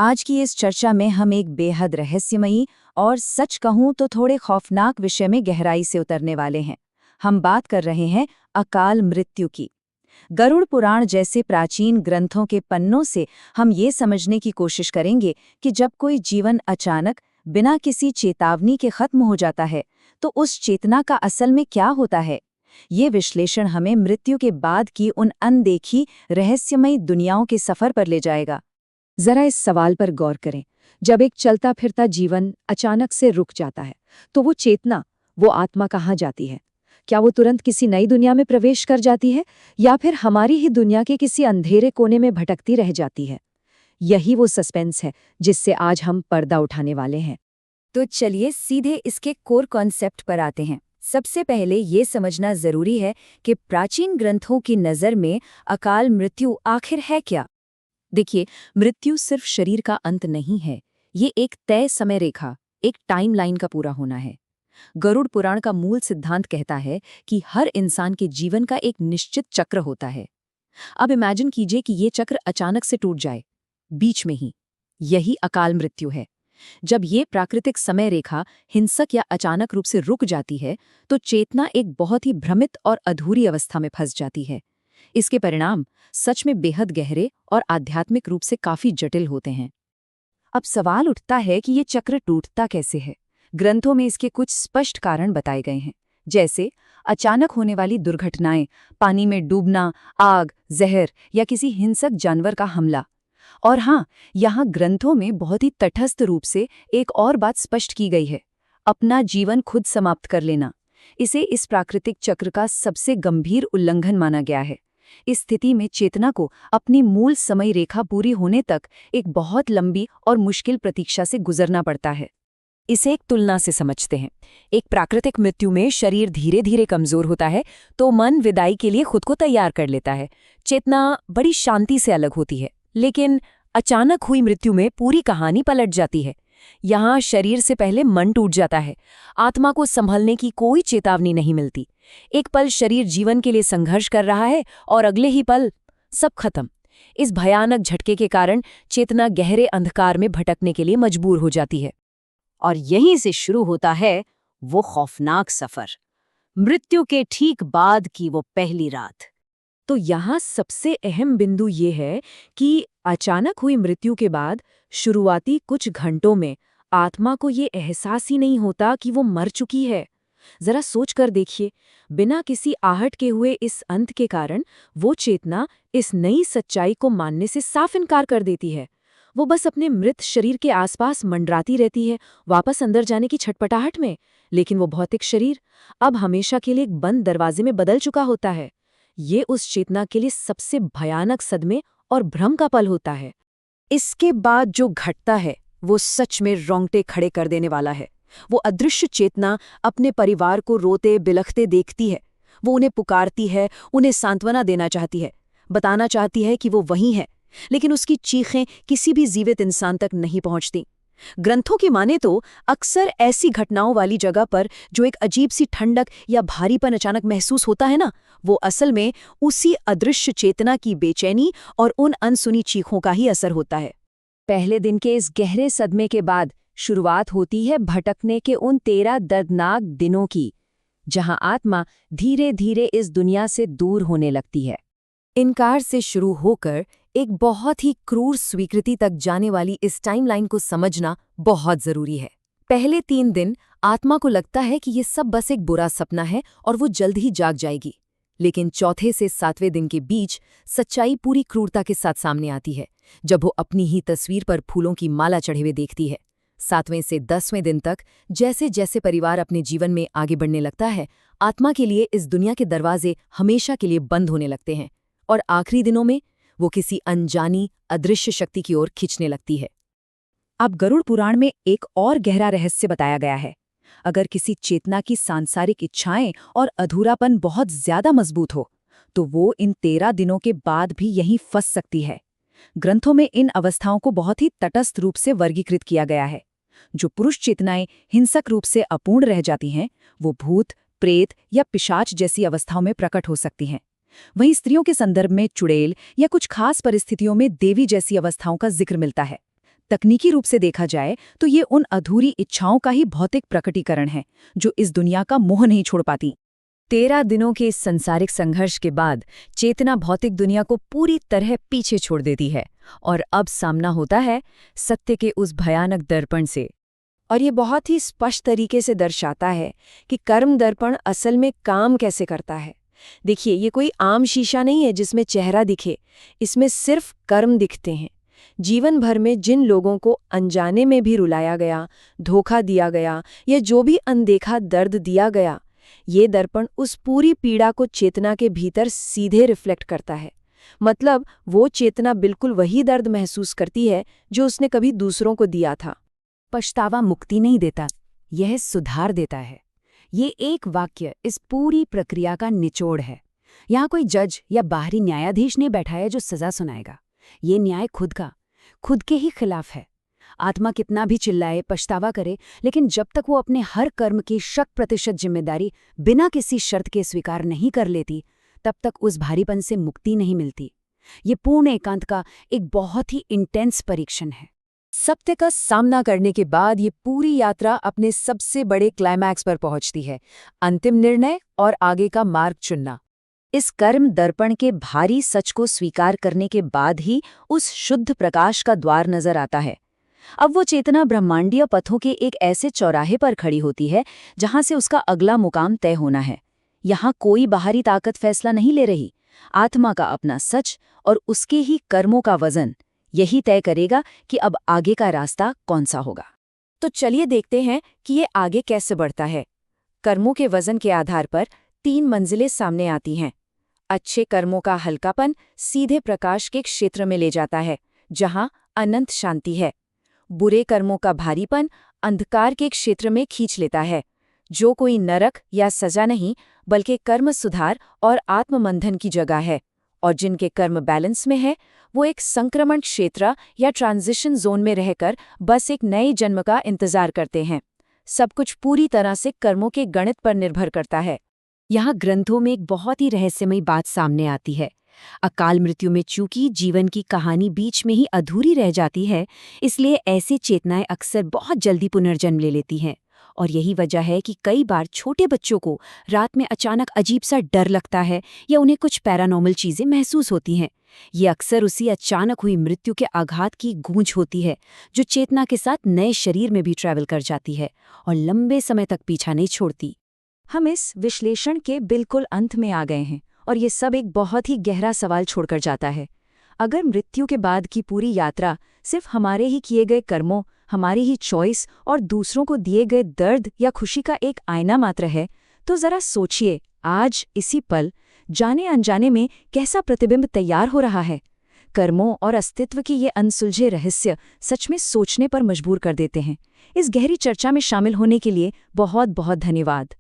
आज की इस चर्चा में हम एक बेहद रहस्यमयी और सच कहूं तो थोड़े खौफनाक विषय में गहराई से उतरने वाले हैं। हम बात कर रहे हैं अकाल मृत्यु की। गरुड़ पुराण जैसे प्राचीन ग्रंथों के पन्नों से हम ये समझने की कोशिश करेंगे कि जब कोई जीवन अचानक बिना किसी चेतावनी के खत्म हो जाता है तो उस चेतना का असल में क्या होता है। ये विश्लेषण हमें मृत्यु के बाद की उन अनदेखी रहस्यमयी दुनियाओं के सफर पर ले जाएगा। जरा इस सवाल पर गौर करें, जब एक चलता फिरता जीवन अचानक से रुक जाता है तो वो चेतना, वो आत्मा कहाँ जाती है? क्या वो तुरंत किसी नई दुनिया में प्रवेश कर जाती है या फिर हमारी ही दुनिया के किसी अंधेरे कोने में भटकती रह जाती है? यही वो सस्पेंस है जिससे आज हम पर्दा उठाने वाले हैं। तो चलिए सीधे इसके कोर कॉन्सेप्ट पर आते हैं। सबसे पहले ये समझना जरूरी है कि प्राचीन ग्रंथों की नज़र में अकाल मृत्यु आखिर है क्या। देखिए, मृत्यु सिर्फ शरीर का अंत नहीं है, ये एक तय समय रेखा, एक टाइमलाइन का पूरा होना है। गरुड़ पुराण का मूल सिद्धांत कहता है कि हर इंसान के जीवन का एक निश्चित चक्र होता है। अब इमेजिन कीजिए कि ये चक्र अचानक से टूट जाए, बीच में ही। यही अकाल मृत्यु है। जब ये प्राकृतिक समय रेखा हिंसक या अचानक रूप से रुक जाती है तो चेतना एक बहुत ही भ्रमित और अधूरी अवस्था में फंस जाती है। इसके परिणाम सच में बेहद गहरे और आध्यात्मिक रूप से काफी जटिल होते हैं। अब सवाल उठता है कि ये चक्र टूटता कैसे है। ग्रंथों में इसके कुछ स्पष्ट कारण बताए गए हैं, जैसे अचानक होने वाली दुर्घटनाएं, पानी में डूबना, आग, जहर या किसी हिंसक जानवर का हमला। और हाँ, यहाँ ग्रंथों में बहुत ही तटस्थ रूप से एक और बात स्पष्ट की गई है, अपना जीवन खुद समाप्त कर लेना। इसे इस प्राकृतिक चक्र का सबसे गंभीर उल्लंघन माना गया है। इस स्थिति में चेतना को अपनी मूल समय रेखा पूरी होने तक एक बहुत लंबी और मुश्किल प्रतीक्षा से गुजरना पड़ता है। इसे एक तुलना से समझते हैं। एक प्राकृतिक मृत्यु में शरीर धीरे धीरे कमजोर होता है तो मन विदाई के लिए खुद को तैयार कर लेता है। चेतना बड़ी शांति से अलग होती है। लेकिन अचानक हुई मृत्यु में पूरी कहानी पलट जाती है। यहाँ शरीर से पहले मन टूट जाता है। आत्मा को संभलने की कोई चेतावनी नहीं मिलती। एक पल शरीर जीवन के लिए संघर्ष कर रहा है और अगले ही पल सब खत्म। इस भयानक झटके के कारण चेतना गहरे अंधकार में भटकने के लिए मजबूर हो जाती है। और यहीं से शुरू होता है वो खौफनाक सफर, मृत्यु के ठीक बाद की वो पहली रात। तो यहाँ सबसे अहम बिंदु ये है कि अचानक हुई मृत्यु के बाद शुरुआती कुछ घंटों में आत्मा को ये एहसास ही नहीं होता कि वो मर चुकी है। जरा सोच कर देखिए, बिना किसी आहट के हुए इस अंत के कारण वो चेतना इस नई सच्चाई को मानने से साफ इनकार कर देती है। वो बस अपने मृत शरीर के आसपास मंडराती रहती है, वापस अंदर जाने की छटपटाहट में। लेकिन वो भौतिक शरीर अब हमेशा के लिए एक बंद दरवाजे में बदल चुका होता है। ये उस चेतना के लिए सबसे भयानक सदमे और भ्रम का पल होता है। इसके बाद जो घटता है वो सच में रोंगटे खड़े कर देने वाला है। वो अदृश्य चेतना अपने परिवार को रोते बिलखते देखती है। वो उन्हें पुकारती है, उन्हें सांत्वना देना चाहती है, बताना चाहती है कि वो वहीं है। लेकिन उसकी चीखें किसी भी जीवित इंसान तक नहीं पहुंचती। ग्रंथों की माने तो अक्सर ऐसी घटनाओं वाली जगह पर जो एक अजीब सी ठंडक या भारीपन अचानक महसूस होता है ना, वो असल में उसी अदृश्य चेतना की बेचैनी और उन अनसुनी चीखों का ही असर होता है। पहले दिन के इस गहरे सदमे के बाद शुरुआत होती है भटकने के उन 13 दर्दनाक दिनों की, जहां आत्मा धीरे धीरे इस दुनिया से दूर होने लगती है। इनकार से शुरू होकर एक बहुत ही क्रूर स्वीकृति तक जाने वाली इस टाइमलाइन को समझना बहुत जरूरी है। पहले 3 दिन आत्मा को लगता है कि ये सब बस एक बुरा सपना है और वो जल्द ही जाग जाएगी। लेकिन चौथे से 7वें दिन के बीच सच्चाई पूरी क्रूरता के साथ सामने आती है, जब वो अपनी ही तस्वीर पर फूलों की माला चढ़े हुए देखती है। 7वें से 10वें दिन तक जैसे जैसे परिवार अपने जीवन में आगे बढ़ने लगता है, आत्मा के लिए इस दुनिया के दरवाजे हमेशा के लिए बंद होने लगते हैं और आखिरी दिनों में वो किसी अनजानी अदृश्य शक्ति की ओर खींचने लगती है। अब गरुड़ पुराण में एक और गहरा रहस्य बताया गया है। अगर किसी चेतना की सांसारिक इच्छाएं और अधूरापन बहुत ज्यादा मजबूत हो तो वो इन 13 दिनों के बाद भी यहीं फंस सकती है। ग्रंथों में इन अवस्थाओं को बहुत ही तटस्थ रूप से वर्गीकृत किया गया है। जो पुरुष चेतनाएं हिंसक रूप से अपूर्ण रह जाती हैं, वो भूत, प्रेत या पिशाच जैसी अवस्थाओं में प्रकट हो सकती हैं। वहीं स्त्रियों के संदर्भ में चुड़ैल या कुछ खास परिस्थितियों में देवी जैसी अवस्थाओं का जिक्र मिलता है। तकनीकी रूप से देखा जाए तो ये उन अधूरी इच्छाओं का ही भौतिक प्रकटीकरण है जो इस दुनिया का मोह नहीं छोड़ पाती। 13 दिनों के इस संसारिक संघर्ष के बाद चेतना भौतिक दुनिया को पूरी तरह पीछे छोड़ देती है और अब सामना होता है सत्य के उस भयानक दर्पण से। और ये बहुत ही स्पष्ट तरीके से दर्शाता है कि कर्म दर्पण असल में काम कैसे करता है। देखिए, ये कोई आम शीशा नहीं है जिसमें चेहरा दिखे, इसमें सिर्फ कर्म दिखते हैं। जीवन भर में जिन लोगों को अनजाने में भी रुलाया गया, धोखा दिया गया या जो भी अनदेखा दर्द दिया गया, ये दर्पण उस पूरी पीड़ा को चेतना के भीतर सीधे रिफ्लेक्ट करता है। मतलब वो चेतना बिल्कुल वही दर्द महसूस करती है जो उसने कभी दूसरों को दिया था। पछतावा मुक्ति नहीं देता, यह सुधार देता है। ये एक वाक्य इस पूरी प्रक्रिया का निचोड़ है। यहाँ कोई जज या बाहरी न्यायाधीश नहीं बैठा है जो सजा सुनाएगा। ये न्याय खुद के ही खिलाफ है। आत्मा कितना भी चिल्लाए, पछतावा करे, लेकिन जब तक वो अपने हर कर्म की 100% जिम्मेदारी बिना किसी शर्त के स्वीकार नहीं कर लेती, तब तक उस भारीपन से मुक्ति नहीं मिलती। ये पूर्ण एकांत का एक बहुत ही इंटेंस परीक्षण है। सत्य का सामना करने के बाद ये पूरी यात्रा अपने सबसे बड़े क्लाइमैक्स पर पहुंचती है, अंतिम निर्णय और आगे का मार्ग चुनना। इस कर्म दर्पण के भारी सच को स्वीकार करने के बाद ही उस शुद्ध प्रकाश का द्वार नजर आता है। अब वो चेतना ब्रह्मांडीय पथों के एक ऐसे चौराहे पर खड़ी होती है जहां से उसका अगला मुकाम तय होना है। यहाँ कोई बाहरी ताकत फैसला नहीं ले रही। आत्मा का अपना सच और उसके ही कर्मों का वजन यही तय करेगा कि अब आगे का रास्ता कौन सा होगा। तो चलिए देखते हैं कि ये आगे कैसे बढ़ता है। कर्मों के वजन के आधार पर 3 मंजिलें सामने आती हैं। अच्छे कर्मों का हल्कापन सीधे प्रकाश के क्षेत्र में ले जाता है, जहां अनंत शांति है। बुरे कर्मों का भारीपन अंधकार के क्षेत्र में खींच लेता है, जो कोई नरक या सजा नहीं बल्कि कर्म सुधार और आत्ममंथन की जगह है। और जिनके कर्म बैलेंस में है, वो एक संक्रमण क्षेत्र या ट्रांजिशन जोन में रहकर बस एक नए जन्म का इंतजार करते हैं। सब कुछ पूरी तरह से कर्मों के गणित पर निर्भर करता है। यहाँ ग्रंथों में एक बहुत ही रहस्यमयी बात सामने आती है। अकाल मृत्यु में चूंकि जीवन की कहानी बीच में ही अधूरी रह जाती है, इसलिए ऐसी चेतनाएं अक्सर बहुत जल्दी पुनर्जन्म ले लेती हैं। और यही वजह है कि कई बार छोटे बच्चों को रात में अचानक अजीब सा डर लगता है या उन्हें कुछ पैरानॉर्मल चीजें महसूस होती हैं। ये अक्सर उसी अचानक हुई मृत्यु के आघात की गूंज होती है, जो चेतना के साथ नए शरीर में भी ट्रैवल कर जाती है और लंबे समय तक पीछा नहीं छोड़ती। हम इस विश्लेषण के बिल्कुल अंत में आ गए हैं और ये सब एक बहुत ही गहरा सवाल छोड़कर जाता है। अगर मृत्यु के बाद की पूरी यात्रा सिर्फ हमारे ही किए गए कर्मों, हमारी ही चॉइस और दूसरों को दिए गए दर्द या खुशी का एक आईना मात्र है, तो जरा सोचिए, आज इसी पल जाने अनजाने में कैसा प्रतिबिंब तैयार हो रहा है। कर्मों और अस्तित्व की ये अनसुलझे रहस्य सच में सोचने पर मजबूर कर देते हैं। इस गहरी चर्चा में शामिल होने के लिए बहुत बहुत धन्यवाद।